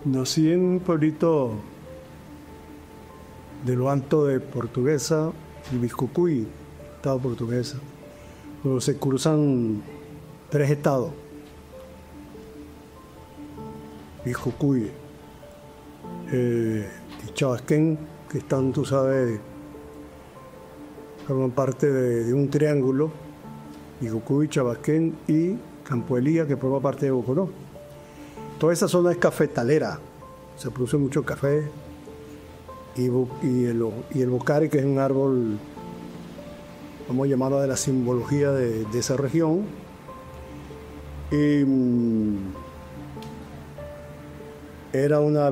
Nací en un pueblito de lo alto de Portuguesa y Biscucuy, estado Portuguesa, donde se cruzan tres estados: Biscucuy y Chabasquén, que están, tú sabes, forman parte de un triángulo: Biscucuy, Chabasquén y Campo Elías, que forma parte de Boconó. Toda esa zona es cafetalera, se produce mucho café, y el bocari, que es un árbol, vamos a llamarlo, de la simbología de esa región. Y era una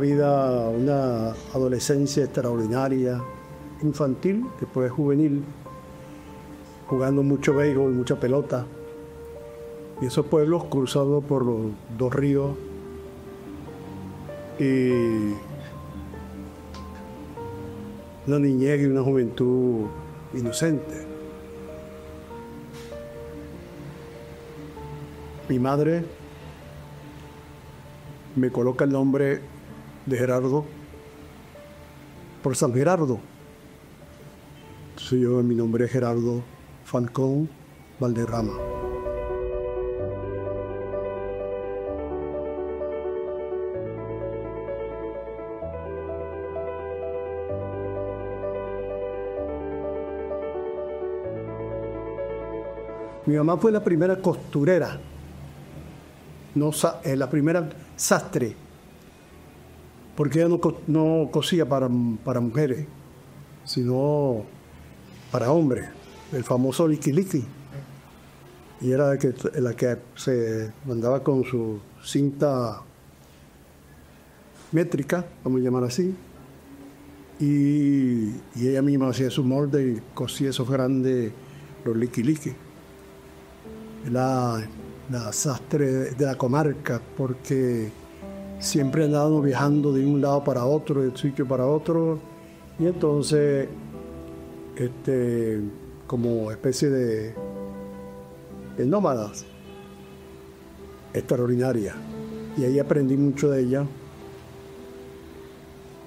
adolescencia extraordinaria, infantil, después juvenil, jugando mucho béisbol, mucha pelota. Y esos pueblos cruzados por los dos ríos, y una niñez y una juventud inocente. Mi madre me coloca el nombre de Gerardo por San Gerardo. Entonces mi nombre es Gerardo Falcón Valderrama. Mi mamá fue la primera costurera, la primera sastre, porque ella no cosía para mujeres, sino para hombres, el famoso liquiliqui. Y era la que se mandaba con su cinta métrica, vamos a llamar así, y ella misma hacía su molde y cosía esos grandes, los liquiliqui. La sastre de la comarca, porque siempre andábamos viajando de un lado para otro, de un sitio para otro, y entonces como especie de nómadas extraordinaria. Y ahí aprendí mucho de ella,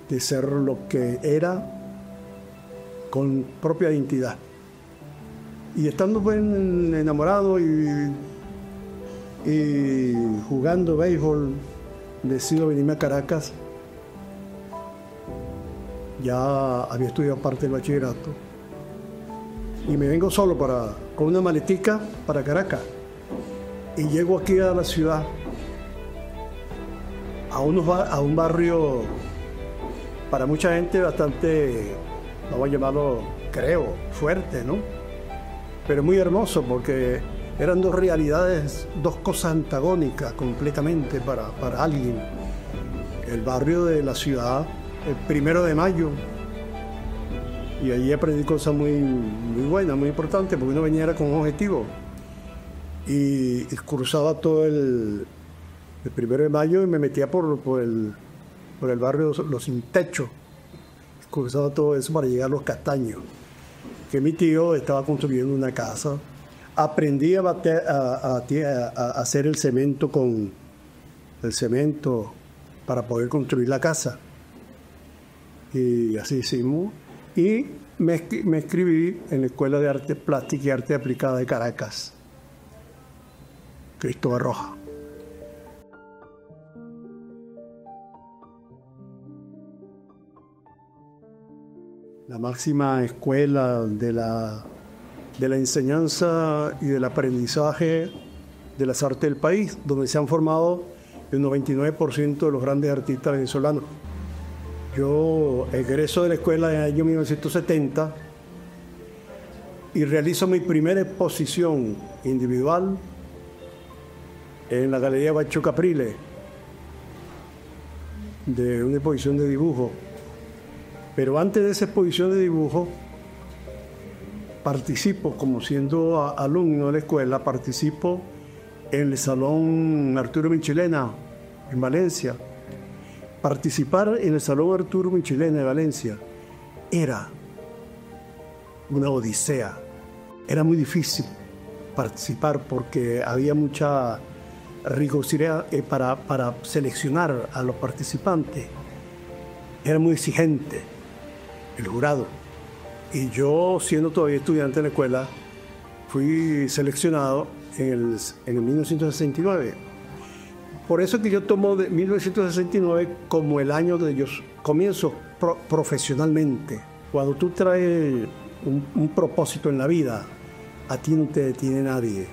de ser lo que era con propia identidad. Y estando pues enamorado y jugando béisbol, decido venirme a Caracas. Ya había estudiado parte del bachillerato y me vengo solo con una maletica para Caracas. Y llego aquí a la ciudad, a un barrio para mucha gente bastante, vamos a llamarlo, creo, fuerte, ¿no? Pero muy hermoso, porque eran dos realidades, dos cosas antagónicas completamente para alguien. El barrio de la ciudad, el 1 de Mayo, y allí aprendí cosas muy buenas, muy importantes, porque uno venía con un objetivo. Y cruzaba todo el 1 de Mayo y me metía por el barrio Los Sin Techo. Cruzaba todo eso para llegar a Los Castaños, que mi tío estaba construyendo una casa. Aprendí a hacer el cemento para poder construir la casa. Y así hicimos. Y me inscribí en la Escuela de Arte Plástica y Arte Aplicada de Caracas, Cristóbal Rojas. La máxima escuela de la enseñanza y del aprendizaje de las artes del país, donde se han formado el 99% de los grandes artistas venezolanos. Yo egreso de la escuela en el año 1970 y realizo mi primera exposición individual en la Galería Bacho Capriles, de una exposición de dibujo. Pero antes de esa exposición de dibujo, participo, como siendo alumno de la escuela, participo en el Salón Arturo Michelena en Valencia. Participar en el Salón Arturo Michelena de Valencia era una odisea. Era muy difícil participar porque había mucha rigurosidad para seleccionar a los participantes. Era muy exigente el jurado. Y yo, siendo todavía estudiante en la escuela, fui seleccionado en el 1969. Por eso que yo tomo de 1969 como el año de yo comienzo profesionalmente. Cuando tú traes un propósito en la vida, a ti no te detiene nadie.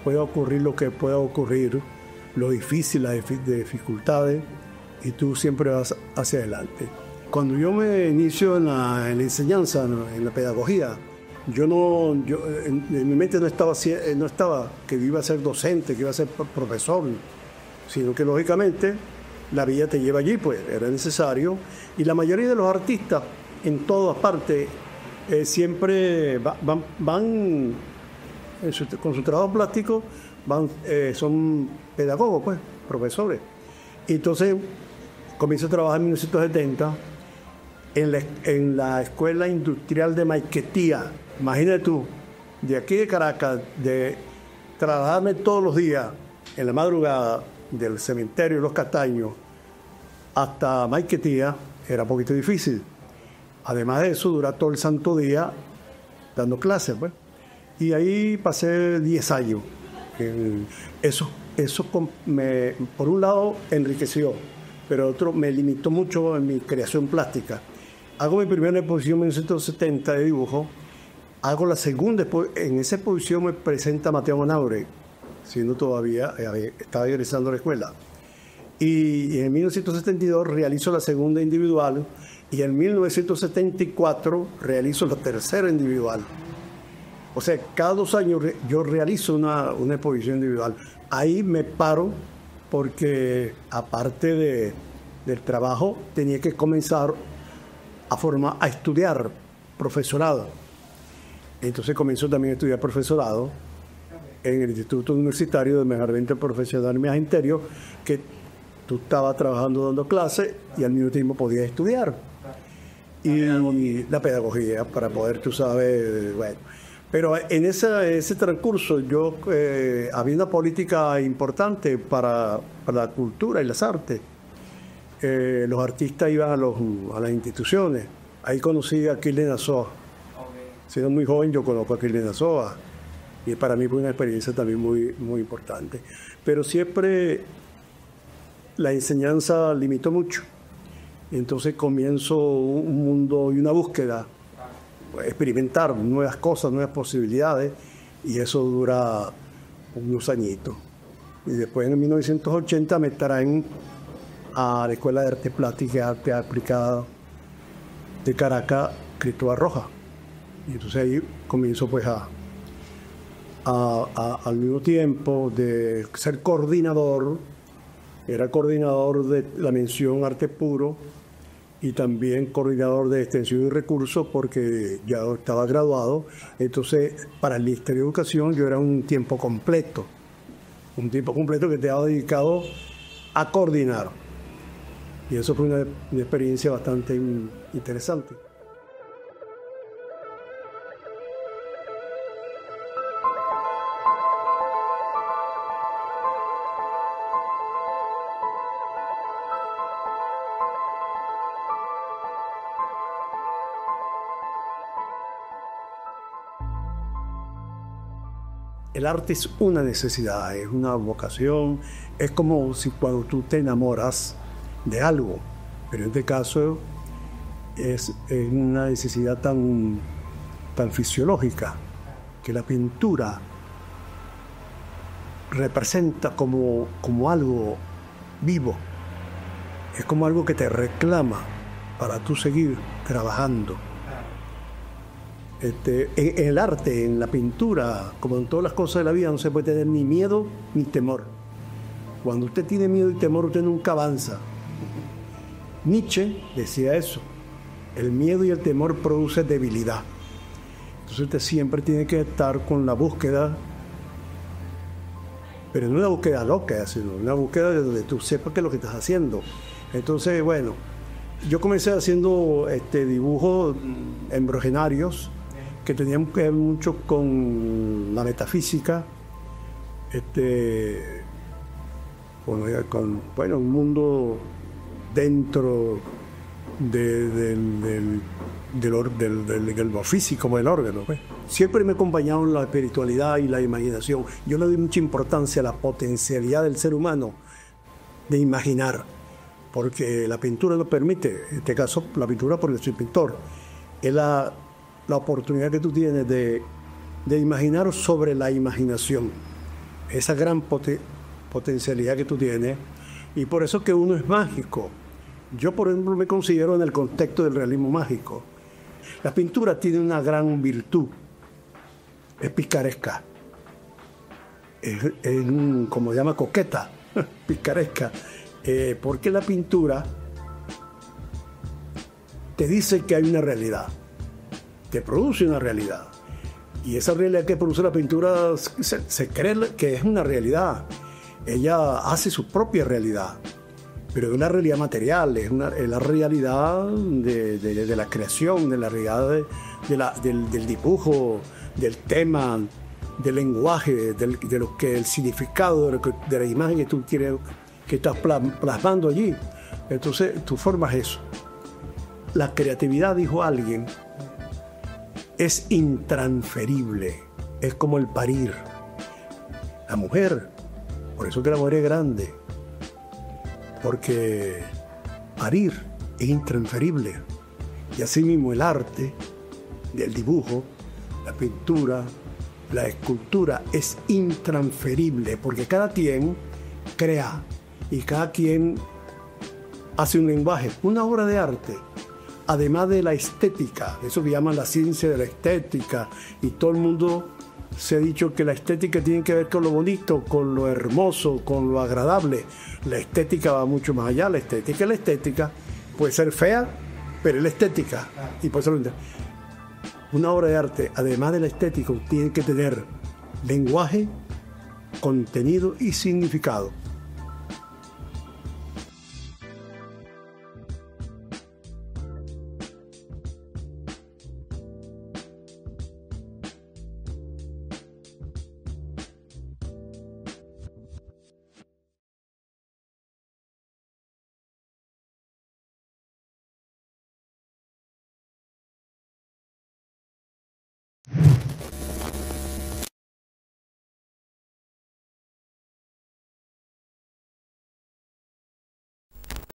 Puede ocurrir lo que pueda ocurrir, lo difícil, las dificultades, y tú siempre vas hacia adelante. Cuando yo me inicio en la enseñanza, en la pedagogía, en mi mente no estaba que iba a ser docente, que iba a ser profesor, sino que lógicamente la vida te lleva allí, pues era necesario. Y la mayoría de los artistas en todas partes siempre van con su trabajo plástico, son pedagogos, pues, profesores. Y entonces comienzo a trabajar en 1970 en la Escuela Industrial de Maiquetía. Imagínate tú, de aquí de Caracas, de trasladarme todos los días en la madrugada del cementerio de Los Castaños hasta Maiquetía, era un poquito difícil. Además de eso, durar todo el santo día dando clases, pues. Y ahí pasé 10 años. Eso por un lado enriqueció, pero otro me limitó mucho en mi creación plástica. Hago mi primera exposición en 1970 de dibujo, hago la segunda, en esa exposición me presenta Mateo Manaure, siendo todavía, estaba egresando a la escuela. Y en 1972 realizo la segunda individual, y en 1974 realizo la tercera individual. O sea, cada 2 años yo realizo una exposición individual. Ahí me paro porque, aparte del trabajo, tenía que comenzar a estudiar profesorado. Entonces comenzó también a estudiar profesorado en el Instituto Universitario de Mejoramiento Profesional y Magisterio, que tú estabas trabajando dando clases y al mismo tiempo podías estudiar. Y la pedagogía, para poder, tú sabes, bueno. Pero en ese transcurso había una política importante para la cultura y las artes. Los artistas iban a las instituciones. Ahí conocí a Kirley Nazoa. Siendo muy joven, yo conozco a Kirley Nazoa. Y para mí fue una experiencia también muy, muy importante. Pero siempre la enseñanza limitó mucho. Entonces comienzo un mundo y una búsqueda, experimentar nuevas cosas, nuevas posibilidades, y eso dura unos añitos. Y después en 1980 me traen a la Escuela de Arte Plástica y Arte Aplicada de Caracas, Cristóbal Rojas. Y entonces ahí comienzo pues al mismo tiempo de ser coordinador, era coordinador de la mención Arte Puro y también coordinador de extensión y recursos porque ya estaba graduado. Entonces, para el Ministerio de Educación yo era un tiempo completo que estaba dedicado a coordinar. Y eso fue una experiencia bastante interesante. El arte es una necesidad, es una vocación, es como si cuando tú te enamoras de algo, pero en este caso es una necesidad tan fisiológica que la pintura representa como algo vivo, es como algo que te reclama para tú seguir trabajando. En el arte, en la pintura, como en todas las cosas de la vida, no se puede tener ni miedo ni temor. Cuando usted tiene miedo y temor, usted nunca avanza. Nietzsche decía eso: el miedo y el temor producen debilidad. Entonces usted siempre tiene que estar con la búsqueda, pero no una búsqueda loca, sino una búsqueda de donde tú sepas qué es lo que estás haciendo. Entonces, bueno, yo comencé haciendo dibujos embrogenarios que tenían que ver mucho con la metafísica, bueno, un mundo dentro del lo físico, como el órgano. Pues. Siempre me ha acompañado la espiritualidad y la imaginación. Yo le doy mucha importancia a la potencialidad del ser humano de imaginar, porque la pintura lo permite. En este caso, la pintura, porque soy pintor, es la oportunidad que tú tienes de imaginar sobre la imaginación. Esa gran potencialidad que tú tienes, y por eso que uno es mágico. Yo, por ejemplo, me considero en el contexto del realismo mágico. La pintura tiene una gran virtud, es picaresca, como se llama, coqueta, picaresca, porque la pintura te dice que hay una realidad, te produce una realidad, y esa realidad que produce la pintura se cree que es una realidad. Ella hace su propia realidad, pero es una realidad material, es la realidad de la creación, de la realidad del dibujo, del tema, del lenguaje, de lo que el significado de la imagen que tú quieres, que estás plasmando allí. Entonces tú formas eso. La creatividad, dijo alguien, es intransferible, es como el parir. La mujer, por eso que la mujer es grande, porque parir es intransferible. Y así mismo el arte del dibujo, la pintura, la escultura es intransferible, porque cada quien crea y cada quien hace un lenguaje, una obra de arte, además de la estética, eso que llaman la ciencia de la estética, y todo el mundo se ha dicho que la estética tiene que ver con lo bonito, con lo hermoso, con lo agradable. La estética va mucho más allá. La estética puede ser fea, pero es la estética. Y por eso una obra de arte, además de la estética, tiene que tener lenguaje, contenido y significado.